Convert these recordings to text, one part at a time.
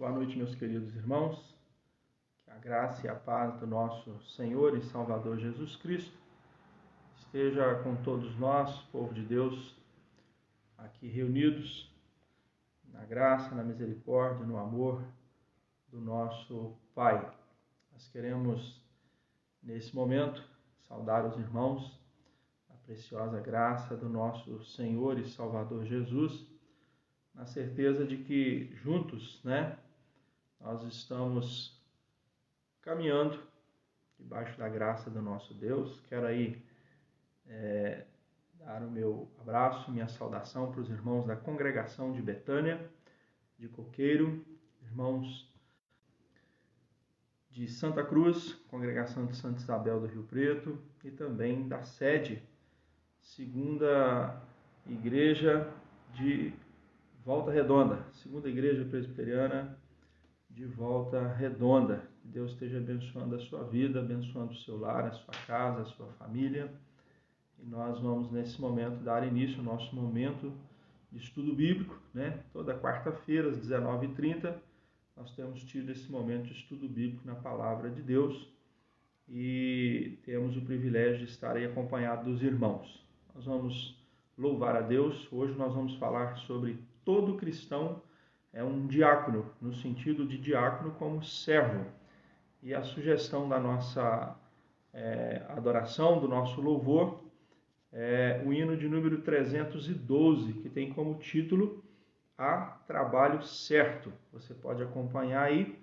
Boa noite, meus queridos irmãos. Que a graça e a paz do nosso Senhor e Salvador Jesus Cristo esteja com todos nós, povo de Deus, aqui reunidos na graça, na misericórdia, no amor do nosso Pai. Nós queremos, nesse momento, saudar os irmãos, a preciosa graça do nosso Senhor e Salvador Jesus, na certeza de que juntos, nós estamos caminhando debaixo da graça do nosso Deus. Quero aí dar o meu abraço, minha saudação para os irmãos da congregação de Betânia, de Coqueiro, irmãos de Santa Cruz, congregação de Santa Isabel do Rio Preto, e também da sede, segunda igreja de Volta Redonda, segunda igreja presbiteriana de Volta Redonda. Que Deus esteja abençoando a sua vida, abençoando o seu lar, a sua casa, a sua família. E nós vamos, nesse momento, dar início ao nosso momento de estudo bíblico, Toda quarta-feira, às 19h30, nós temos tido esse momento de estudo bíblico na Palavra de Deus e temos o privilégio de estar aí acompanhado dos irmãos. Nós vamos louvar a Deus. Hoje nós vamos falar sobre todo cristão é um diácono, no sentido de diácono como servo. E a sugestão da nossa adoração, do nosso louvor, é o hino de número 312, que tem como título A Trabalho Certo. Você pode acompanhar aí,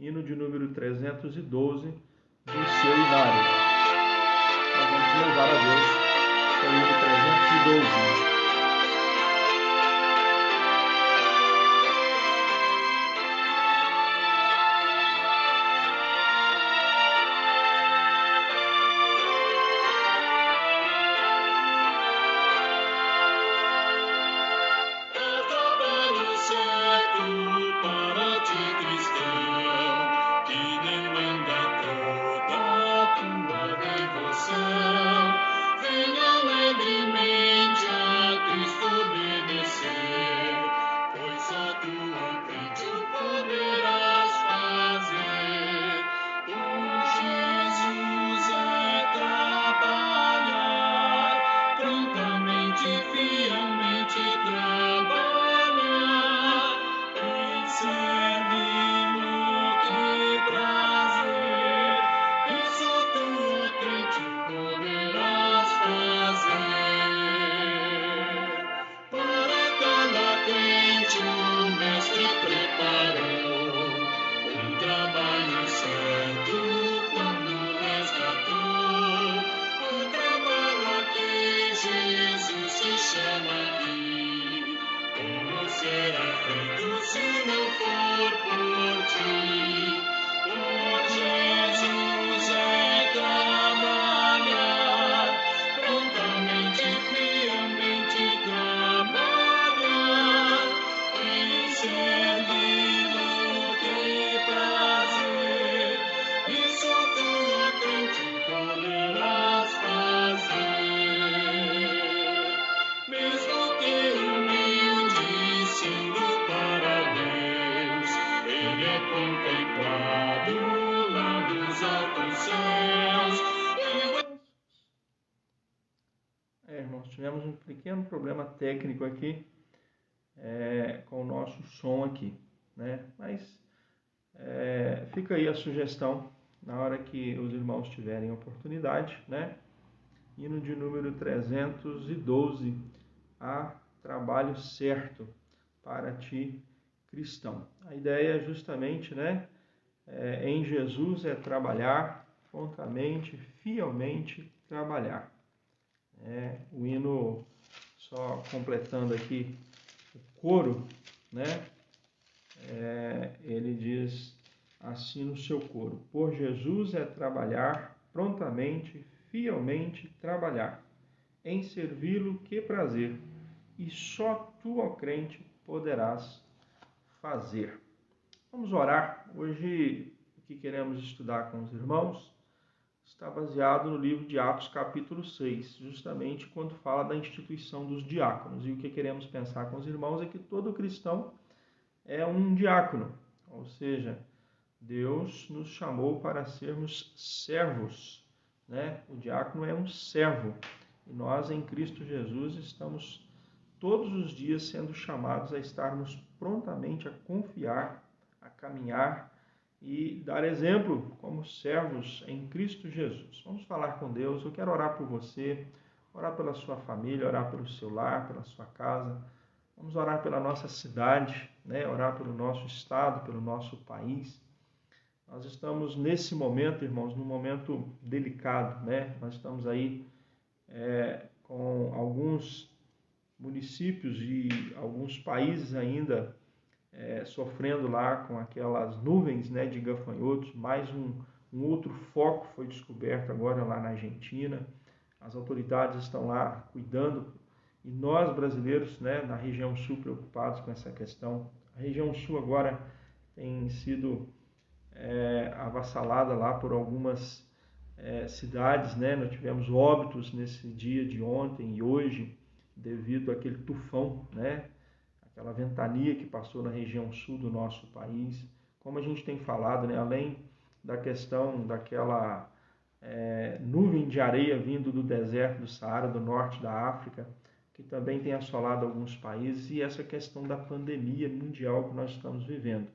hino de número 312 do seu inário. Nós vamos louvar a Deus com o hino 312. Irmãos, tivemos um pequeno problema técnico aqui com o nosso som aqui, Mas fica aí a sugestão, na hora que os irmãos tiverem oportunidade, Hino de número 312, A Trabalho Certo para ti, cristão. A ideia é justamente, em Jesus é trabalhar prontamente, fielmente trabalhar. O hino, só completando aqui o coro, ele diz assim no seu coro: por Jesus é trabalhar prontamente, fielmente trabalhar, em servi-lo que prazer, e só tu, ó crente, poderás fazer. Vamos orar. Hoje o que queremos estudar com os irmãos está baseado no livro de Atos, capítulo 6, justamente quando fala da instituição dos diáconos. E o que queremos pensar com os irmãos é que todo cristão é um diácono, ou seja, Deus nos chamou para sermos servos, né? O diácono é um servo e nós em Cristo Jesus estamos todos os dias sendo chamados a estarmos prontamente a confiar, a caminhar e dar exemplo como servos em Cristo Jesus. Vamos falar com Deus. Eu quero orar por você, orar pela sua família, orar pelo seu lar, pela sua casa. Vamos orar pela nossa cidade, né? Orar pelo nosso estado, pelo nosso país. Nós estamos nesse momento, irmãos, num momento delicado, né? Nós estamos aí com alguns municípios e alguns países ainda sofrendo lá com aquelas nuvens, né, de gafanhotos. Mais um outro foco foi descoberto agora lá na Argentina. As autoridades estão lá cuidando e nós brasileiros, né, na região sul, preocupados com essa questão. A região sul agora tem sido avassalada lá por algumas cidades, né? Nós tivemos óbitos nesse dia de ontem e hoje devido àquele tufão, né? Aquela ventania que passou na região sul do nosso país. Como a gente tem falado, né? Além da questão daquela nuvem de areia vindo do deserto do Saara, do norte da África, que também tem assolado alguns países, e essa questão da pandemia mundial que nós estamos vivendo.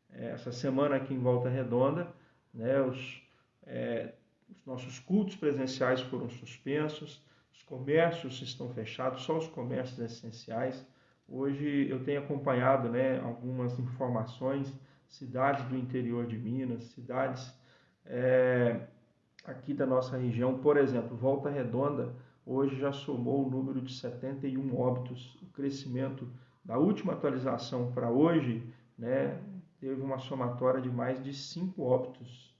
Essa semana aqui em Volta Redonda, né, os nossos cultos presenciais foram suspensos, os comércios estão fechados, só os comércios essenciais. Hoje eu tenho acompanhado, né, algumas informações, cidades do interior de Minas, cidades aqui da nossa região, por exemplo, Volta Redonda, hoje já somou o número de 71 óbitos. O crescimento da última atualização para hoje, né, teve uma somatória de mais de 5 óbitos.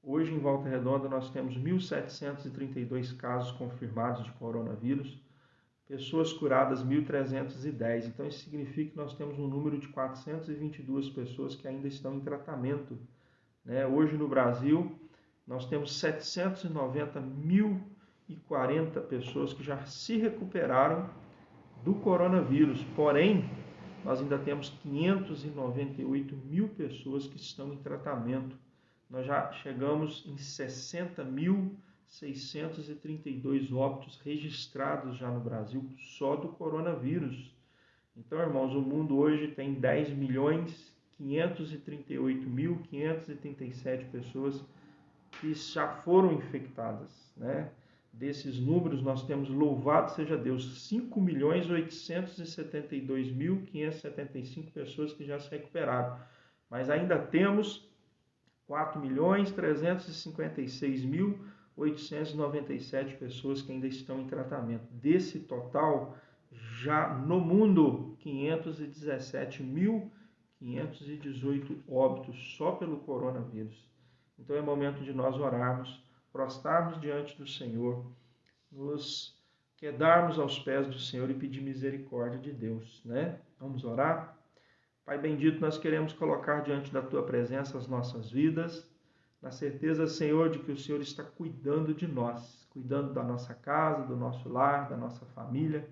Hoje, em Volta Redonda, nós temos 1.732 casos confirmados de coronavírus, pessoas curadas 1.310. Então, isso significa que nós temos um número de 422 pessoas que ainda estão em tratamento, né? Hoje, no Brasil, nós temos 790.040 pessoas que já se recuperaram do coronavírus. Porém, nós ainda temos 598 mil pessoas que estão em tratamento. Nós já chegamos em 60.632 óbitos registrados já no Brasil, só do coronavírus. Então, irmãos, o mundo hoje tem 10.538.537 pessoas que já foram infectadas, né? Desses números, nós temos, louvado seja Deus, 5.872.575 pessoas que já se recuperaram. Mas ainda temos 4.356.897 pessoas que ainda estão em tratamento. Desse total, já no mundo, 517.518 óbitos só pelo coronavírus. Então é momento de nós orarmos, prostrarmos diante do Senhor, nos quedarmos aos pés do Senhor e pedir misericórdia de Deus, né? Vamos orar? Pai bendito, nós queremos colocar diante da Tua presença as nossas vidas, na certeza, Senhor, de que o Senhor está cuidando de nós, cuidando da nossa casa, do nosso lar, da nossa família,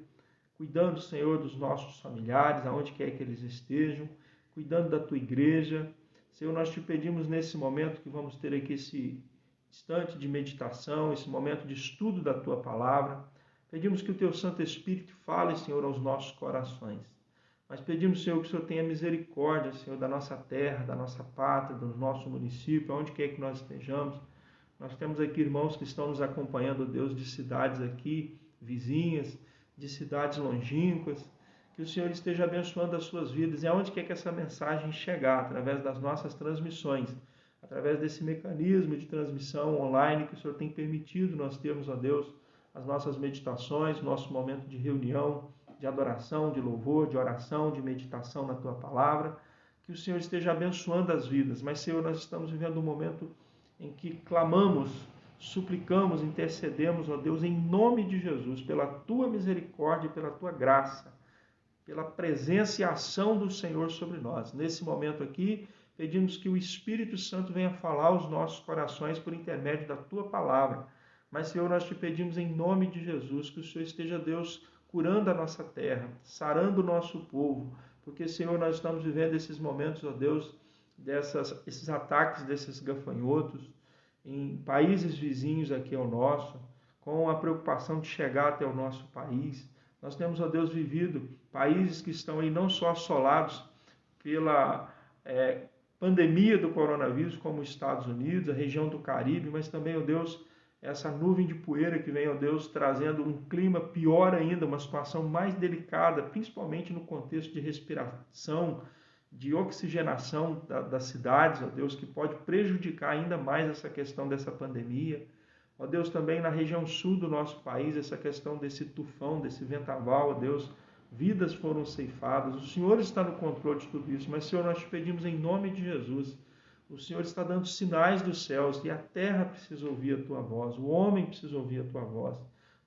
cuidando, Senhor, dos nossos familiares, aonde quer que eles estejam, cuidando da Tua igreja. Senhor, nós te pedimos nesse momento que vamos ter aqui esse instante de meditação, esse momento de estudo da Tua Palavra. Pedimos que o Teu Santo Espírito fale, Senhor, aos nossos corações. Mas pedimos, Senhor, que o Senhor tenha misericórdia, Senhor, da nossa terra, da nossa pátria, do nosso município, aonde quer que nós estejamos. Nós temos aqui irmãos que estão nos acompanhando, Deus, de cidades aqui, vizinhas, de cidades longínquas. Que o Senhor esteja abençoando as suas vidas e aonde quer que essa mensagem chegar, através das nossas transmissões, através desse mecanismo de transmissão online que o Senhor tem permitido nós termos, ó Deus, as nossas meditações, nosso momento de reunião, de adoração, de louvor, de oração, de meditação na Tua Palavra. Que o Senhor esteja abençoando as vidas. Mas, Senhor, nós estamos vivendo um momento em que clamamos, suplicamos, intercedemos, ó Deus, em nome de Jesus, pela Tua misericórdia e pela Tua graça, pela presença e ação do Senhor sobre nós. Nesse momento aqui, pedimos que o Espírito Santo venha falar aos nossos corações por intermédio da Tua Palavra. Mas, Senhor, nós te pedimos em nome de Jesus que o Senhor esteja, Deus, curando a nossa terra, sarando o nosso povo, porque, Senhor, nós estamos vivendo esses momentos, ó Deus, esses ataques desses gafanhotos em países vizinhos aqui ao nosso, com a preocupação de chegar até o nosso país. Nós temos, ó Deus, vivido países que estão aí não só assolados pela pandemia do coronavírus, como os Estados Unidos, a região do Caribe, mas também, ó Deus, essa nuvem de poeira que vem, ó Deus, trazendo um clima pior ainda, uma situação mais delicada, principalmente no contexto de respiração, de oxigenação das cidades, ó Deus, que pode prejudicar ainda mais essa questão dessa pandemia. Ó Deus, também na região sul do nosso país, essa questão desse tufão, desse vendaval, ó Deus, vidas foram ceifadas. O Senhor está no controle de tudo isso, mas, Senhor, nós te pedimos em nome de Jesus. O Senhor está dando sinais dos céus e a terra precisa ouvir a tua voz, o homem precisa ouvir a tua voz.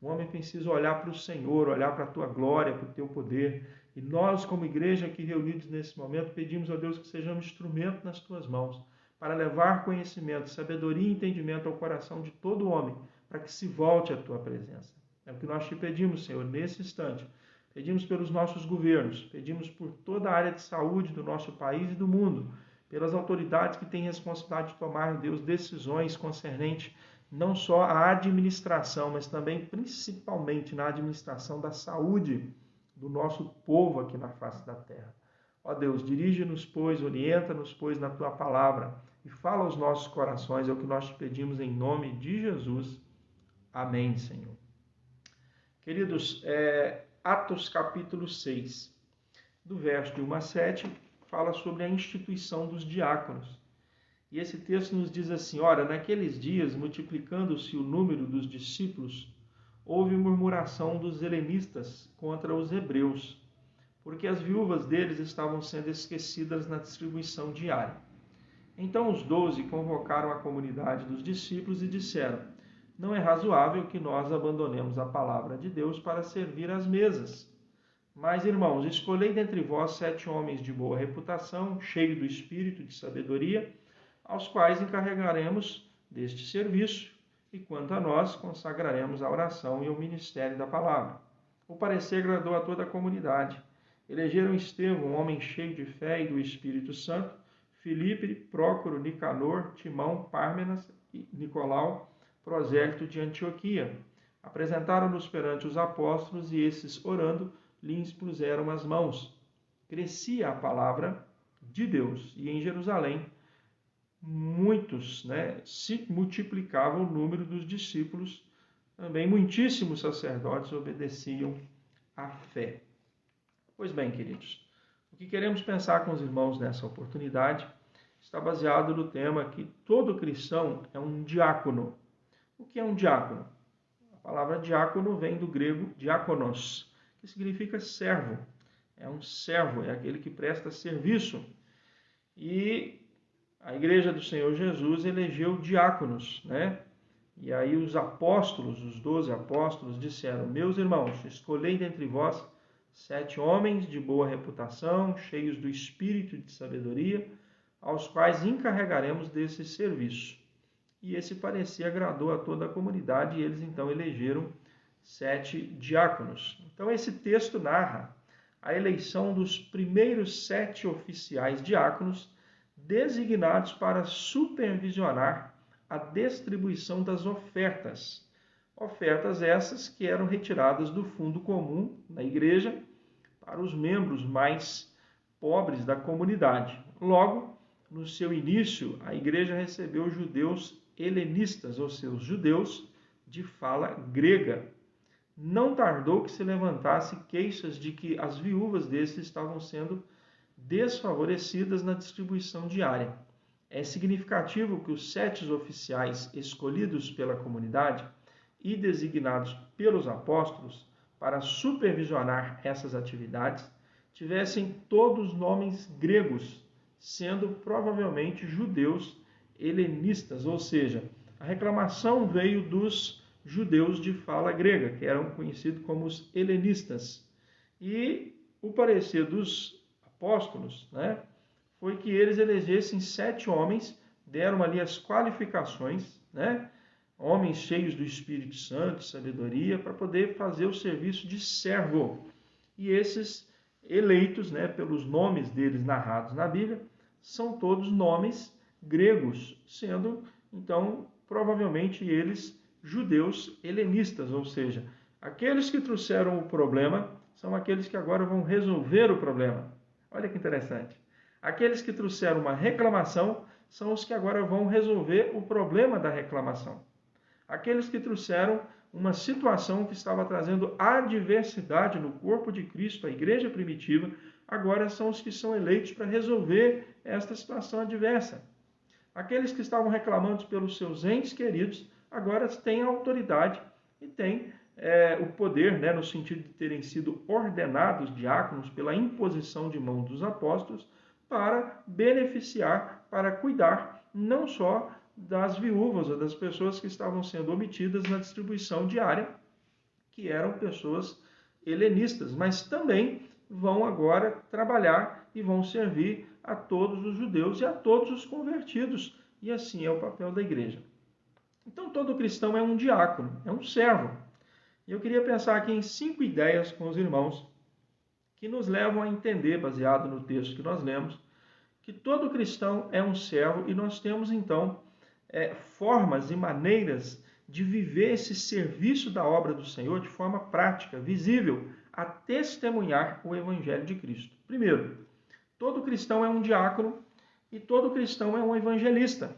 O homem precisa olhar para o Senhor, olhar para a tua glória, para o teu poder. E nós, como igreja aqui reunidos nesse momento, pedimos a Deus que sejamos instrumento nas tuas mãos, para levar conhecimento, sabedoria e entendimento ao coração de todo homem, para que se volte à tua presença. É o que nós te pedimos, Senhor, nesse instante. Pedimos pelos nossos governos, pedimos por toda a área de saúde do nosso país e do mundo, pelas autoridades que têm responsabilidade de tomar, Deus, decisões concernentes não só à administração, mas também, principalmente, na administração da saúde do nosso povo aqui na face da terra. Ó Deus, dirige-nos, pois, orienta-nos, pois, na tua palavra e fala aos nossos corações, é o que nós te pedimos em nome de Jesus. Amém, Senhor. Queridos, Atos capítulo 6, do verso de 1 a 7, fala sobre a instituição dos diáconos. E esse texto nos diz assim: ora, naqueles dias, multiplicando-se o número dos discípulos, houve murmuração dos helenistas contra os hebreus, porque as viúvas deles estavam sendo esquecidas na distribuição diária. Então os 12 convocaram a comunidade dos discípulos e disseram: não é razoável que nós abandonemos a palavra de Deus para servir às mesas. Mas, irmãos, escolhei dentre vós 7 homens de boa reputação, cheios do espírito de sabedoria, aos quais encarregaremos deste serviço, e quanto a nós, consagraremos a oração e o ministério da palavra. O parecer agradou a toda a comunidade. Elegeram Estevão, um homem cheio de fé e do Espírito Santo, Filipe, Prócoro, Nicanor, Timão, Pármenas e Nicolau, prosélito de Antioquia. Apresentaram-nos perante os apóstolos e esses, orando, lhes puseram as mãos. Crescia a palavra de Deus e em Jerusalém muitos, se multiplicava o número dos discípulos, também muitíssimos sacerdotes obedeciam à fé. Pois bem, queridos, o que queremos pensar com os irmãos nessa oportunidade está baseado no tema que todo cristão é um diácono. O que é um diácono? A palavra diácono vem do grego diákonos, que significa servo. É um servo, é aquele que presta serviço. E a igreja do Senhor Jesus elegeu diáconos, E aí os apóstolos, os 12 apóstolos, disseram: meus irmãos, escolhei dentre vós 7 homens de boa reputação, cheios do espírito de sabedoria, aos quais encarregaremos desse serviço. E esse parecer agradou a toda a comunidade e eles então elegeram 7 diáconos. Então esse texto narra a eleição dos primeiros 7 oficiais diáconos designados para supervisionar a distribuição das ofertas. Ofertas essas que eram retiradas do fundo comum na igreja para os membros mais pobres da comunidade. Logo, no seu início, a igreja recebeu judeus helenistas, ou seja, os judeus de fala grega. Não tardou que se levantasse queixas de que as viúvas desses estavam sendo desfavorecidas na distribuição diária. É significativo que os 7 oficiais escolhidos pela comunidade e designados pelos apóstolos para supervisionar essas atividades tivessem todos nomes gregos, sendo provavelmente judeus helenistas, ou seja, a reclamação veio dos judeus de fala grega, que eram conhecidos como os helenistas. E o parecer dos apóstolos, foi que eles elegessem 7 homens, deram ali as qualificações, homens cheios do Espírito Santo, sabedoria, para poder fazer o serviço de servo. E esses eleitos, né, pelos nomes deles narrados na Bíblia, são todos nomes gregos, sendo, então, provavelmente eles judeus helenistas, ou seja, aqueles que trouxeram o problema são aqueles que agora vão resolver o problema. Olha que interessante. Aqueles que trouxeram uma reclamação são os que agora vão resolver o problema da reclamação. Aqueles que trouxeram uma situação que estava trazendo adversidade no corpo de Cristo, a igreja primitiva, agora são os que são eleitos para resolver esta situação adversa. Aqueles que estavam reclamando pelos seus entes queridos, agora têm a autoridade e têm o poder, né, no sentido de terem sido ordenados diáconos pela imposição de mão dos apóstolos, para beneficiar, para cuidar não só das viúvas ou das pessoas que estavam sendo omitidas na distribuição diária, que eram pessoas helenistas, mas também vão agora trabalhar e vão servir a todos os judeus e a todos os convertidos. E assim é o papel da igreja. Então todo cristão é um diácono, é um servo. E eu queria pensar aqui em 5 ideias com os irmãos que nos levam a entender, baseado no texto que nós lemos, que todo cristão é um servo e nós temos então formas e maneiras de viver esse serviço da obra do Senhor de forma prática, visível, a testemunhar o Evangelho de Cristo. Primeiro, todo cristão é um diácono e todo cristão é um evangelista.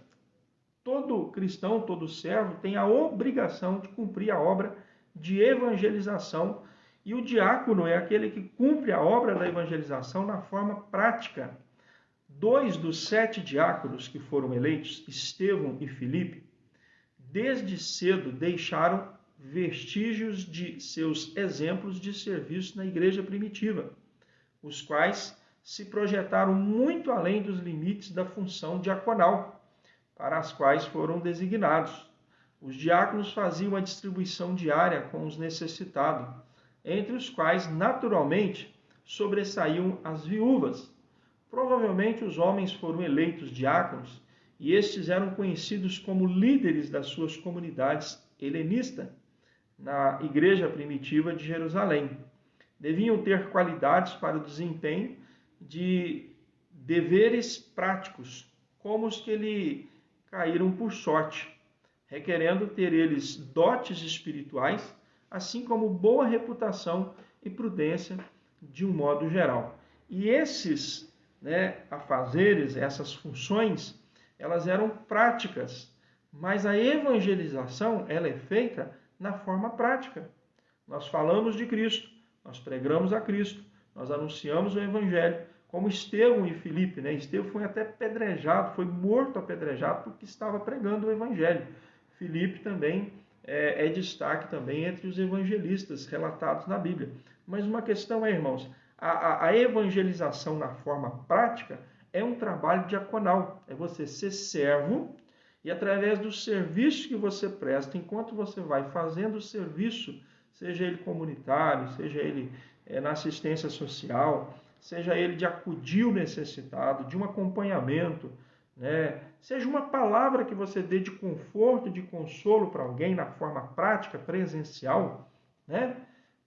Todo cristão, todo servo tem a obrigação de cumprir a obra de evangelização e o diácono é aquele que cumpre a obra da evangelização na forma prática. 2 dos 7 diáconos que foram eleitos, Estevão e Filipe, desde cedo deixaram vestígios de seus exemplos de serviço na igreja primitiva, os quais se projetaram muito além dos limites da função diaconal, para as quais foram designados. Os diáconos faziam a distribuição diária com os necessitados, entre os quais, naturalmente, sobressaíam as viúvas. Provavelmente os homens foram eleitos diáconos e estes eram conhecidos como líderes das suas comunidades helenistas na igreja primitiva de Jerusalém. Deviam ter qualidades para o desempenho de deveres práticos, como os que lhe caíram por sorte, requerendo ter eles dotes espirituais, assim como boa reputação e prudência de um modo geral. E esses afazeres, essas funções, elas eram práticas, mas a evangelização ela é feita na forma prática. Nós falamos de Cristo, nós pregamos a Cristo, nós anunciamos o Evangelho, como Estevão e Filipe. Estevão foi até apedrejado, foi morto apedrejado porque estava pregando o Evangelho. Filipe também é destaque também entre os evangelistas relatados na Bíblia. Mas uma questão irmãos, a evangelização na forma prática é um trabalho diaconal. É você ser servo e através do serviço que você presta, enquanto você vai fazendo o serviço, seja ele comunitário, seja ele na assistência social, seja ele de acudir o necessitado, de um acompanhamento, seja uma palavra que você dê de conforto, de consolo para alguém na forma prática, presencial,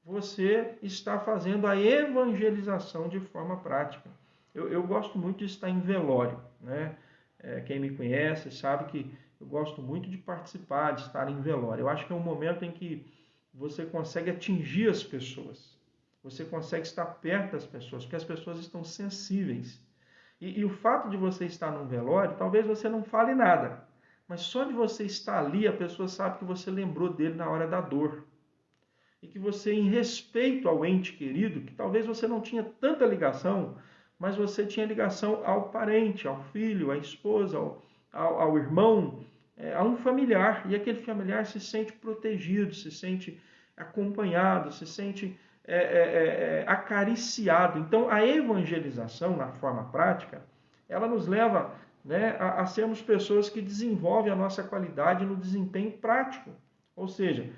você está fazendo a evangelização de forma prática. Eu gosto muito de estar em velório, quem me conhece sabe que eu gosto muito de participar, de estar em velório. Eu acho que é um momento em que você consegue atingir as pessoas, você consegue estar perto das pessoas, porque as pessoas estão sensíveis. E o fato de você estar num velório, talvez você não fale nada, mas só de você estar ali, a pessoa sabe que você lembrou dele na hora da dor. E que você, em respeito ao ente querido, que talvez você não tinha tanta ligação, mas você tinha ligação ao parente, ao filho, à esposa, ao irmão, a um familiar. E aquele familiar se sente protegido, se sente acompanhado, se sente acariciado. Então, a evangelização, na forma prática, ela nos leva a sermos pessoas que desenvolvem a nossa qualidade no desempenho prático. Ou seja,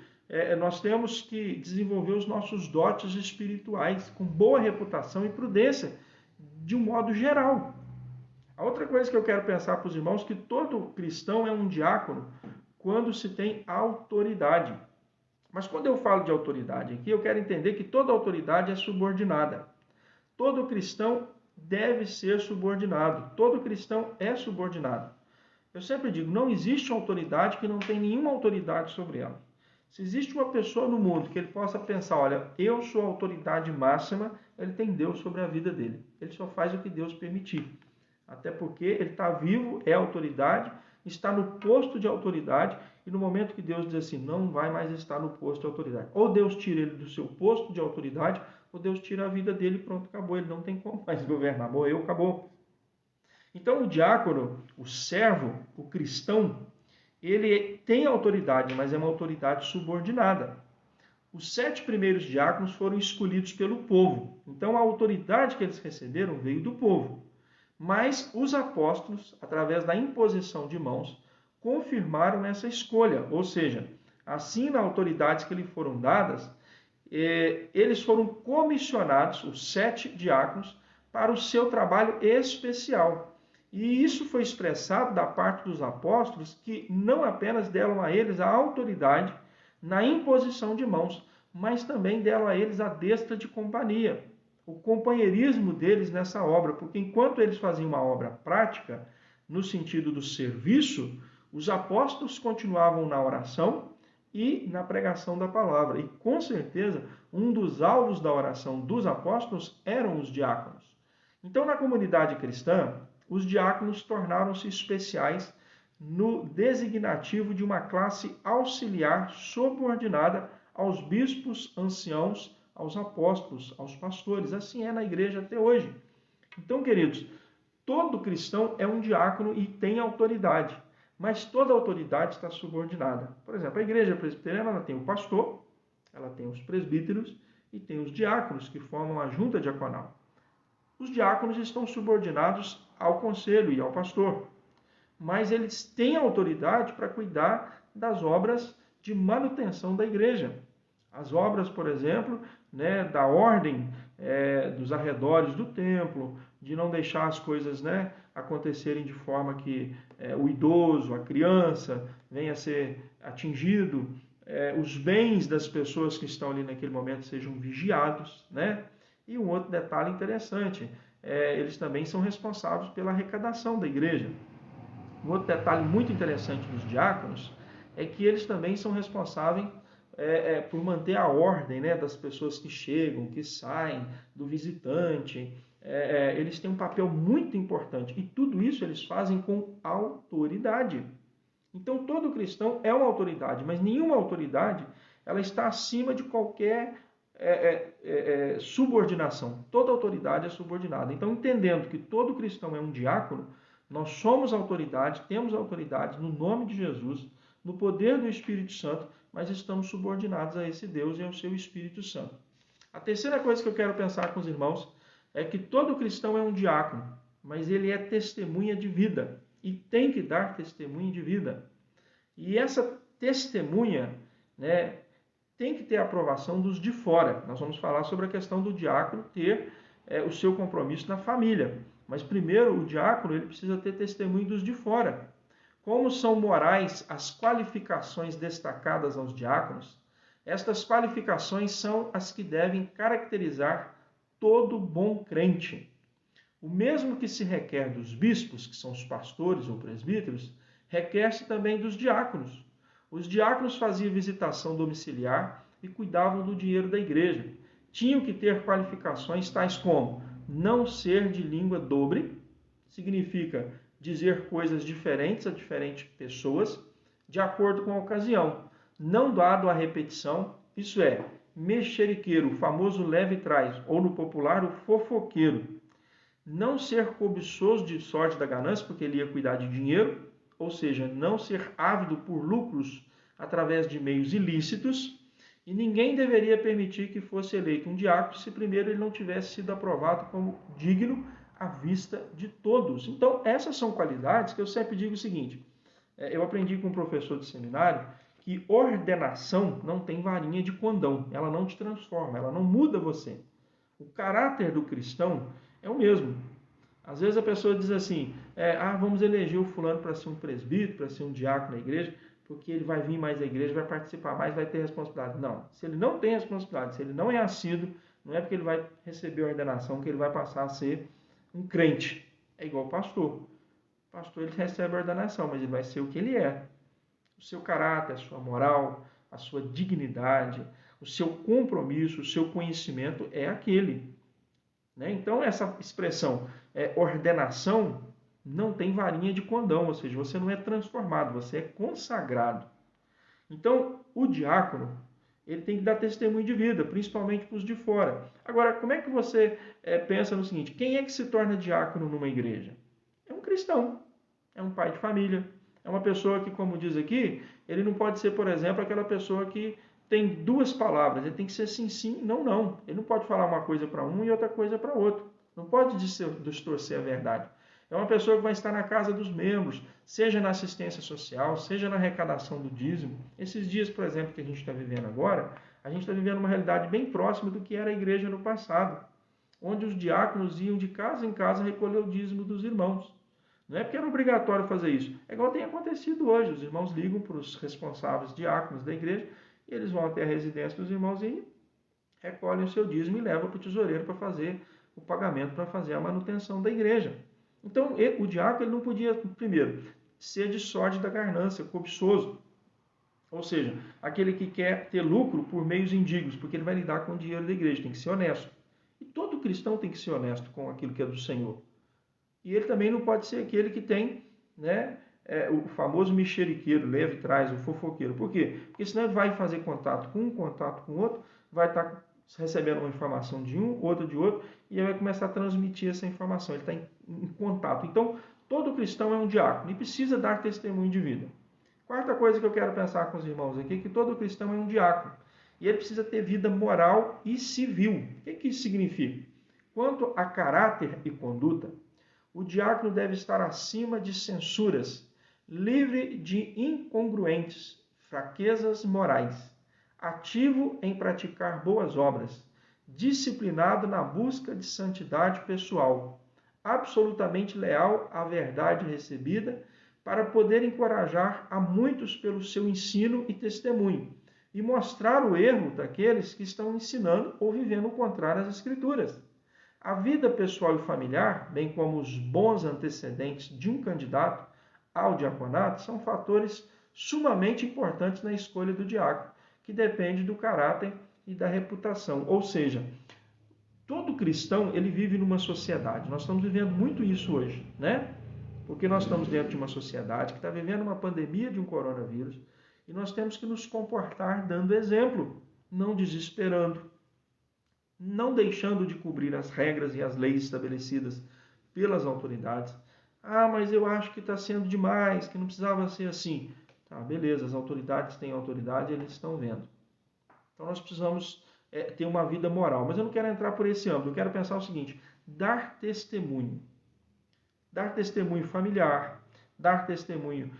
nós temos que desenvolver os nossos dotes espirituais com boa reputação e prudência, de um modo geral. A outra coisa que eu quero pensar para os irmãos é que todo cristão é um diácono quando se tem autoridade. Mas quando eu falo de autoridade aqui, eu quero entender que toda autoridade é subordinada. todo cristão deve ser subordinado. Todo cristão é subordinado. Eu sempre digo, não existe autoridade que não tem nenhuma autoridade sobre ela. Se existe uma pessoa no mundo que ele possa pensar, olha, eu sou a autoridade máxima, ele tem Deus sobre a vida dele. Ele só faz o que Deus permitir. Até porque ele está vivo, é autoridade, está no posto de autoridade, e no momento que Deus diz assim, não vai mais estar no posto de autoridade. Ou Deus tira ele do seu posto de autoridade, ou Deus tira a vida dele e pronto, acabou. Ele não tem como mais governar. Morreu, acabou. Então o diácono, o servo, o cristão, ele tem autoridade, mas é uma autoridade subordinada. Os 7 primeiros diáconos foram escolhidos pelo povo. Então a autoridade que eles receberam veio do povo. Mas os apóstolos, através da imposição de mãos, confirmaram essa escolha. Ou seja, assim na autoridades que lhe foram dadas, eles foram comissionados, os 7 diáconos, para o seu trabalho especial. E isso foi expressado da parte dos apóstolos, que não apenas deram a eles a autoridade na imposição de mãos, mas também deram a eles a destra de companhia, o companheirismo deles nessa obra, porque enquanto eles faziam uma obra prática, no sentido do serviço, os apóstolos continuavam na oração e na pregação da palavra. E com certeza, um dos alvos da oração dos apóstolos eram os diáconos. Então, na comunidade cristã, os diáconos tornaram-se especiais no designativo de uma classe auxiliar subordinada aos bispos, anciãos, aos apóstolos, aos pastores. Assim é na igreja até hoje. Então, queridos, todo cristão é um diácono e tem autoridade, mas toda autoridade está subordinada. Por exemplo, a igreja presbiteriana ela tem o pastor, ela tem os presbíteros e tem os diáconos que formam a junta diaconal. Os diáconos estão subordinados ao conselho e ao pastor, mas eles têm autoridade para cuidar das obras de manutenção da igreja. As obras, por exemplo, da ordem dos arredores do templo, de não deixar as coisas acontecerem de forma que o idoso, a criança, venha a ser atingido, os bens das pessoas que estão ali naquele momento sejam vigiados, E um outro detalhe interessante, eles também são responsáveis pela arrecadação da igreja. Um outro detalhe muito interessante dos diáconos é que eles também são responsáveis por manter a ordem das pessoas que chegam, que saem, do visitante. Eles têm um papel muito importante e tudo isso eles fazem com autoridade. Então todo cristão é uma autoridade, mas nenhuma autoridade ela está acima de qualquer subordinação. Toda autoridade é subordinada. Então, entendendo que todo cristão é um diácono, nós somos autoridade, temos autoridade no nome de Jesus, no poder do Espírito Santo, mas estamos subordinados a esse Deus e ao seu Espírito Santo. A terceira coisa que eu quero pensar com os irmãos é que todo cristão é um diácono, mas ele é testemunha de vida e tem que dar testemunho de vida. E essa testemunha, tem que ter a aprovação dos de fora. Nós vamos falar sobre a questão do diácono ter o seu compromisso na família. Mas primeiro, o diácono ele precisa ter testemunho dos de fora. Como são morais as qualificações destacadas aos diáconos, estas qualificações são as que devem caracterizar todo bom crente. O mesmo que se requer dos bispos, que são os pastores ou presbíteros, requer-se também dos diáconos. Os diáconos faziam visitação domiciliar e cuidavam do dinheiro da igreja. Tinham que ter qualificações tais como não ser de língua dobre, significa dizer coisas diferentes a diferentes pessoas, de acordo com a ocasião. Não dado à repetição, isso é, mexeriqueiro, o famoso leve trás, ou no popular, o fofoqueiro. Não ser cobiçoso de sorte da ganância, porque ele ia cuidar de dinheiro, ou seja, não ser ávido por lucros através de meios ilícitos, e ninguém deveria permitir que fosse eleito um diácono se primeiro ele não tivesse sido aprovado como digno à vista de todos. Então, essas são qualidades que eu sempre digo o seguinte, eu aprendi com um professor de seminário que ordenação não tem varinha de condão, ela não te transforma, ela não muda você. O caráter do cristão é o mesmo. Às vezes a pessoa diz assim, vamos eleger o fulano para ser um presbítero, para ser um diácono na igreja, porque ele vai vir mais à igreja, vai participar mais, vai ter responsabilidade. Não, se ele não tem responsabilidade, se ele não é assíduo, Não é porque ele vai receber a ordenação que ele vai passar a ser um crente. É igual o pastor. O pastor ele recebe a ordenação, mas ele vai ser o que ele é. O seu caráter, a sua moral, a sua dignidade, o seu compromisso, o seu conhecimento é aquele. Né? Então, essa expressão ordenação não tem varinha de condão, ou seja, você não é transformado, você é consagrado. Então, o diácono, ele tem que dar testemunho de vida, principalmente para os de fora. Agora, como é que você pensa no seguinte, quem é que se torna diácono numa igreja? É um cristão, é um pai de família, é uma pessoa que, como diz aqui, ele não pode ser, por exemplo, aquela pessoa que tem duas palavras, ele tem que ser sim, sim, não, não. Ele não pode falar uma coisa para um e outra coisa para outro. Não pode distorcer a verdade. É uma pessoa que vai estar na casa dos membros, seja na assistência social, seja na arrecadação do dízimo. Esses dias, por exemplo, que a gente está vivendo agora, a gente está vivendo uma realidade bem próxima do que era a igreja no passado, onde os diáconos iam de casa em casa recolher o dízimo dos irmãos. Não é porque era obrigatório fazer isso. É igual tem acontecido hoje. Os irmãos ligam para os responsáveis diáconos da igreja e eles vão até a residência dos irmãos e recolhem o seu dízimo e levam para o tesoureiro para fazer o pagamento, para fazer a manutenção da igreja. Então, o diácono ele não podia, primeiro, ser de sorte da ganância, cobiçoso. Ou seja, aquele que quer ter lucro por meios indignos, porque ele vai lidar com o dinheiro da igreja, tem que ser honesto. E todo cristão tem que ser honesto com aquilo que é do Senhor. E ele também não pode ser aquele que tem, o famoso mexeriqueiro, leva e traz, o fofoqueiro. Por quê? Porque senão ele vai fazer contato com o outro, vai estar recebendo uma informação de um, outra de outro, e ele vai começar a transmitir essa informação. Ele está em contato. Então, todo cristão é um diácono e precisa dar testemunho de vida. Quarta coisa que eu quero pensar com os irmãos aqui é que todo cristão é um diácono. E ele precisa ter vida moral e civil. O que isso significa? Quanto a caráter e conduta, o diácono deve estar acima de censuras, livre de incongruentes, fraquezas morais, ativo em praticar boas obras, disciplinado na busca de santidade pessoal, absolutamente leal à verdade recebida, para poder encorajar a muitos pelo seu ensino e testemunho, e mostrar o erro daqueles que estão ensinando ou vivendo o contrário às Escrituras. A vida pessoal e familiar, bem como os bons antecedentes de um candidato ao diaconato, são fatores sumamente importantes na escolha do diácono, que depende do caráter e da reputação. Ou seja, todo cristão ele vive numa sociedade. Nós estamos vivendo muito isso hoje, né? Porque nós estamos dentro de uma sociedade que está vivendo uma pandemia de um coronavírus e nós temos que nos comportar dando exemplo, não desesperando, não deixando de cumprir as regras e as leis estabelecidas pelas autoridades. Ah, mas eu acho que está sendo demais, que não precisava ser assim. Tá, beleza, as autoridades têm autoridade, eles estão vendo. Então nós precisamos ter uma vida moral. Mas eu não quero entrar por esse âmbito, eu quero pensar o seguinte, dar testemunho. Dar testemunho familiar, dar testemunho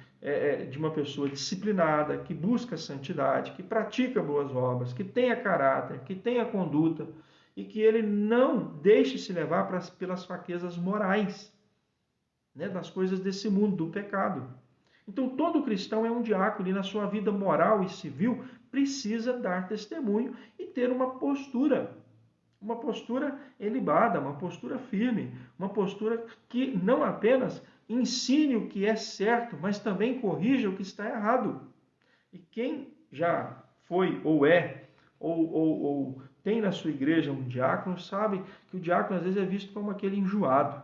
de uma pessoa disciplinada, que busca santidade, que pratica boas obras, que tenha caráter, que tenha conduta e que ele não deixe se levar pelas fraquezas morais, das coisas desse mundo, do pecado. Então, todo cristão é um diácono e na sua vida moral e civil precisa dar testemunho e ter uma postura ilibada, uma postura firme, uma postura que não apenas ensine o que é certo, mas também corrija o que está errado. E quem já foi ou ou tem na sua igreja um diácono, sabe que o diácono às vezes é visto como aquele enjoado,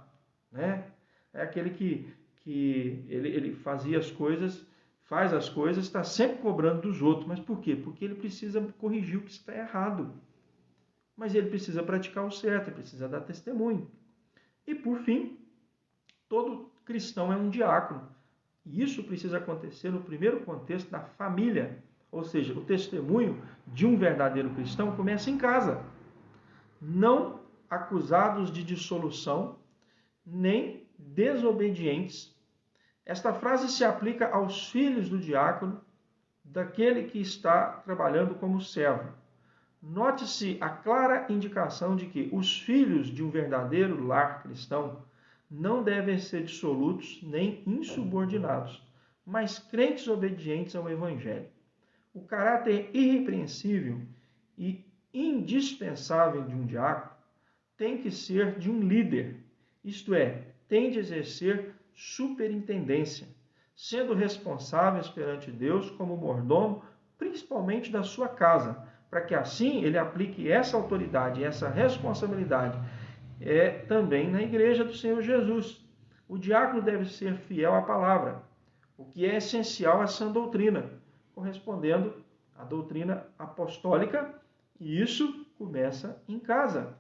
né? É aquele que ele fazia as coisas, faz as coisas, está sempre cobrando dos outros. Mas por quê? Porque ele precisa corrigir o que está errado. Mas ele precisa praticar o certo, ele precisa dar testemunho. E por fim, todo cristão é um diácono. E isso precisa acontecer no primeiro contexto da família. Ou seja, o testemunho de um verdadeiro cristão começa em casa. Não acusados de dissolução, nem desobedientes. Esta frase se aplica aos filhos do diácono, daquele que está trabalhando como servo. Note-se a clara indicação de que os filhos de um verdadeiro lar cristão não devem ser dissolutos nem insubordinados, mas crentes obedientes ao Evangelho. O caráter irrepreensível e indispensável de um diácono tem que ser de um líder, isto é, tem de exercer superintendência, sendo responsáveis perante Deus como mordomo, principalmente da sua casa, para que assim ele aplique essa autoridade, essa responsabilidade também na igreja do Senhor Jesus. O diácono deve ser fiel à palavra, o que é essencial à sã doutrina, correspondendo à doutrina apostólica, e isso começa em casa.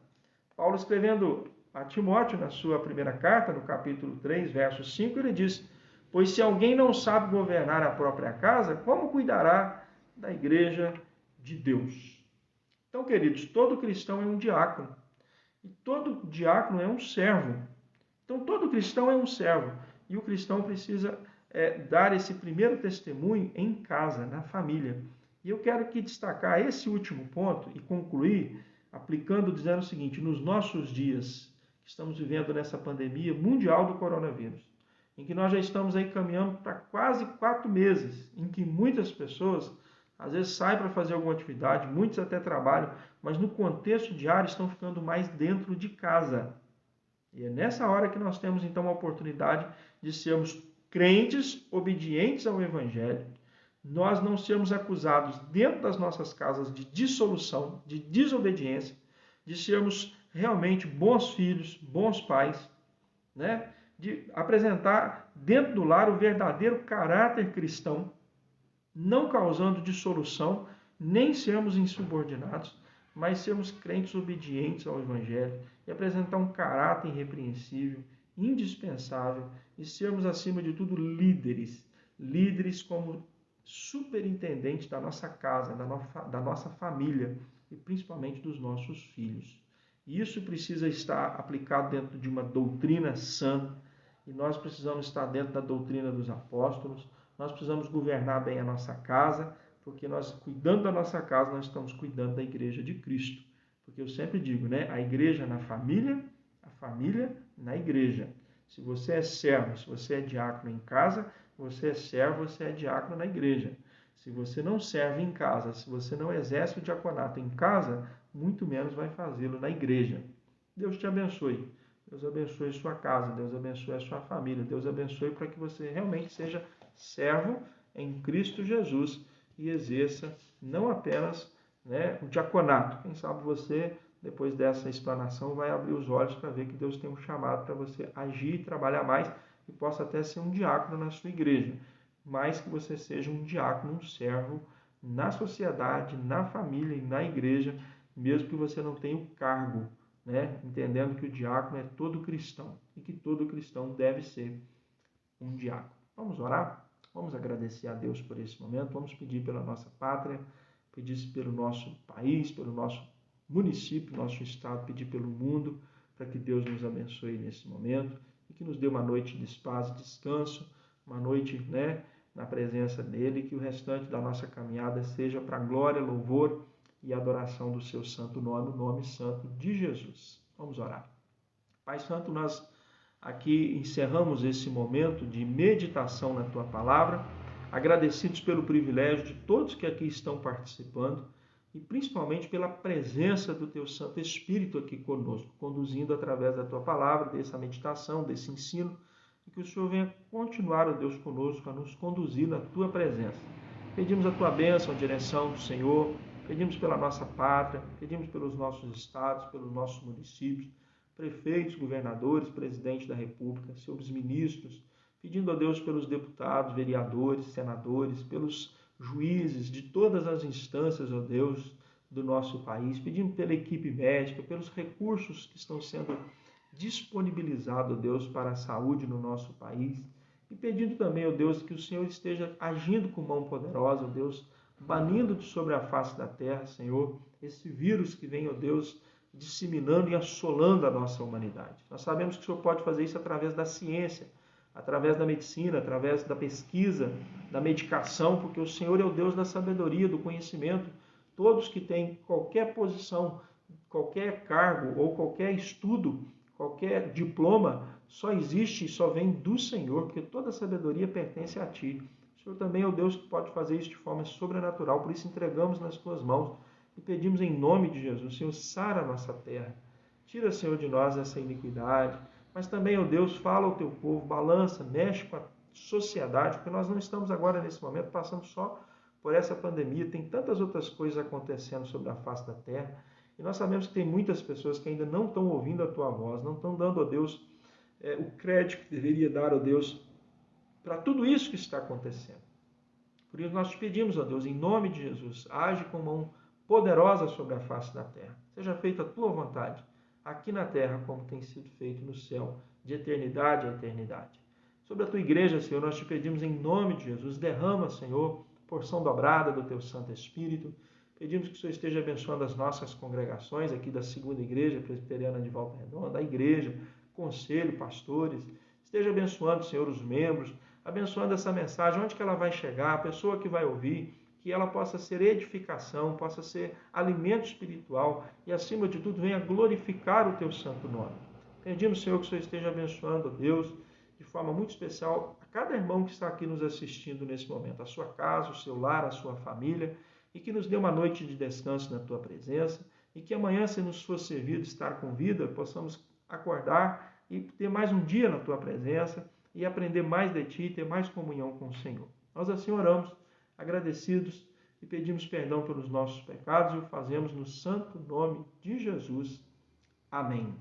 Paulo, escrevendo a Timóteo, na sua primeira carta, no capítulo 3, verso 5, ele diz: pois se alguém não sabe governar a própria casa, como cuidará da igreja de Deus? Então, queridos, todo cristão é um diácono. E todo diácono é um servo. Então, todo cristão é um servo. E o cristão precisa dar esse primeiro testemunho em casa, na família. E eu quero aqui destacar esse último ponto e concluir aplicando, dizendo o seguinte: nos nossos dias, que estamos vivendo nessa pandemia mundial do coronavírus, em que nós já estamos aí caminhando para quase 4 meses, em que muitas pessoas, às vezes, saem para fazer alguma atividade, muitos até trabalham, mas no contexto diário estão ficando mais dentro de casa. E é nessa hora que nós temos, então, a oportunidade de sermos crentes, obedientes ao Evangelho, nós não sermos acusados dentro das nossas casas de dissolução, de desobediência, de sermos realmente bons filhos, bons pais, né? De apresentar dentro do lar o verdadeiro caráter cristão, não causando dissolução, nem sermos insubordinados, mas sermos crentes obedientes ao Evangelho e apresentar um caráter irrepreensível, indispensável, e sermos, acima de tudo, líderes como superintendentes da nossa casa, da nossa família e principalmente dos nossos filhos. E isso precisa estar aplicado dentro de uma doutrina sã, e nós precisamos estar dentro da doutrina dos apóstolos, nós precisamos governar bem a nossa casa, porque nós, cuidando da nossa casa, nós estamos cuidando da igreja de Cristo. Porque eu sempre digo, né? A igreja na família, a família na igreja. Se você é servo, se você é diácono em casa, você é servo, você é diácono na igreja. Se você não serve em casa, se você não exerce o diaconato em casa, muito menos vai fazê-lo na igreja. Deus te abençoe. Deus abençoe sua casa, Deus abençoe a sua família, Deus abençoe para que você realmente seja servo em Cristo Jesus e exerça não apenas o diaconato. Quem sabe você, depois dessa explanação, vai abrir os olhos para ver que Deus tem um chamado para você agir e trabalhar mais e possa até ser um diácono na sua igreja, mas que você seja um diácono, um servo na sociedade, na família e na igreja, mesmo que você não tenha o cargo, entendendo que o diácono é todo cristão e que todo cristão deve ser um diácono. Vamos orar? Vamos agradecer a Deus por esse momento, vamos pedir pela nossa pátria, pedir pelo nosso país, pelo nosso município, nosso estado, pedir pelo mundo, para que Deus nos abençoe nesse momento e que nos dê uma noite de paz e descanso, uma noite na presença dEle, que o restante da nossa caminhada seja para a glória, louvor e adoração do seu santo nome, o nome santo de Jesus. Vamos orar. Pai Santo, nós aqui encerramos esse momento de meditação na Tua Palavra, agradecidos pelo privilégio de todos que aqui estão participando e principalmente pela presença do Teu Santo Espírito aqui conosco, conduzindo através da Tua Palavra, dessa meditação, desse ensino, e que o Senhor venha continuar, ó Deus, conosco, a nos conduzir na Tua presença. Pedimos a Tua bênção, a direção do Senhor, pedimos pela nossa pátria, pedimos pelos nossos estados, pelos nossos municípios, prefeitos, governadores, presidente da República, senhores ministros, pedindo a Deus pelos deputados, vereadores, senadores, pelos juízes de todas as instâncias, ó Deus, do nosso país, pedindo pela equipe médica, pelos recursos que estão sendo disponibilizados, ó Deus, para a saúde no nosso país, e pedindo também, ó Deus, que o Senhor esteja agindo com mão poderosa, ó Deus, banindo de sobre a face da terra, Senhor, esse vírus que vem, ó Deus, disseminando e assolando a nossa humanidade. Nós sabemos que o Senhor pode fazer isso através da ciência, através da medicina, através da pesquisa, da medicação, porque o Senhor é o Deus da sabedoria, do conhecimento. Todos que têm qualquer posição, qualquer cargo ou qualquer estudo, qualquer diploma, só existe e só vem do Senhor, porque toda a sabedoria pertence a Ti. O Senhor também é o Deus que pode fazer isso de forma sobrenatural, por isso entregamos nas Tuas mãos e pedimos em nome de Jesus, Senhor, sara a nossa terra. Tira, Senhor, de nós essa iniquidade, mas também, ó Deus, fala ao teu povo, balança, mexe com a sociedade, porque nós não estamos agora, nesse momento, passando só por essa pandemia, tem tantas outras coisas acontecendo sobre a face da terra, e nós sabemos que tem muitas pessoas que ainda não estão ouvindo a tua voz, não estão dando, ó Deus, o crédito que deveria dar, ó Deus, para tudo isso que está acontecendo. Por isso nós te pedimos, ó Deus, em nome de Jesus, age com mão poderosa sobre a face da terra. Seja feita a tua vontade, aqui na terra, como tem sido feito no céu, de eternidade a eternidade. Sobre a tua igreja, Senhor, nós te pedimos em nome de Jesus, derrama, Senhor, porção dobrada do teu Santo Espírito. Pedimos que o Senhor esteja abençoando as nossas congregações aqui da segunda igreja presbiteriana de Volta Redonda, a igreja, conselho, pastores. Esteja abençoando, Senhor, os membros, abençoando essa mensagem, onde que ela vai chegar, a pessoa que vai ouvir, que ela possa ser edificação, possa ser alimento espiritual e, acima de tudo, venha glorificar o teu santo nome. Pedimos, Senhor, que o Senhor esteja abençoando, Deus, de forma muito especial, a cada irmão que está aqui nos assistindo nesse momento, a sua casa, o seu lar, a sua família, e que nos dê uma noite de descanso na tua presença, e que amanhã, se nos for servido estar com vida, possamos acordar e ter mais um dia na tua presença, e aprender mais de ti, ter mais comunhão com o Senhor. Nós assim oramos, agradecidos, e pedimos perdão pelos nossos pecados, e o fazemos no santo nome de Jesus. Amém.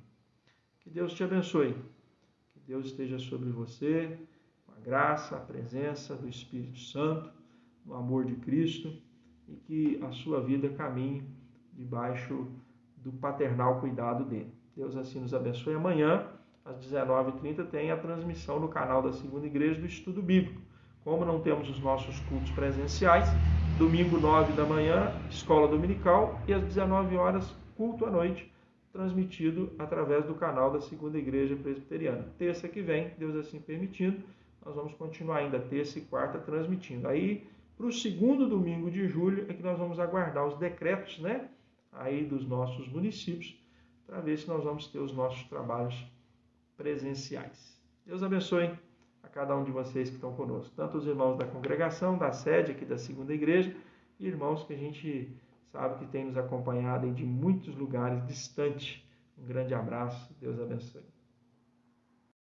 Que Deus te abençoe. Que Deus esteja sobre você, com a graça, a presença do Espírito Santo, no amor de Cristo, e que a sua vida caminhe debaixo do paternal cuidado dele. Deus assim nos abençoe. Amanhã, às 19h30, tem a transmissão no canal da Segunda Igreja do Estudo Bíblico. Como não temos os nossos cultos presenciais, domingo 9 da manhã, escola dominical, e às 19 horas, culto à noite, transmitido através do canal da Segunda Igreja Presbiteriana. Terça que vem, Deus assim permitindo, nós vamos continuar ainda terça e quarta transmitindo. Aí, para o segundo domingo de julho, é que nós vamos aguardar os decretos, né, aí dos nossos municípios, para ver se nós vamos ter os nossos trabalhos presenciais. Deus abençoe a cada um de vocês que estão conosco, tanto os irmãos da congregação, da sede aqui da Segunda Igreja, e irmãos que a gente sabe que tem nos acompanhado de muitos lugares distantes. Um grande abraço, Deus abençoe.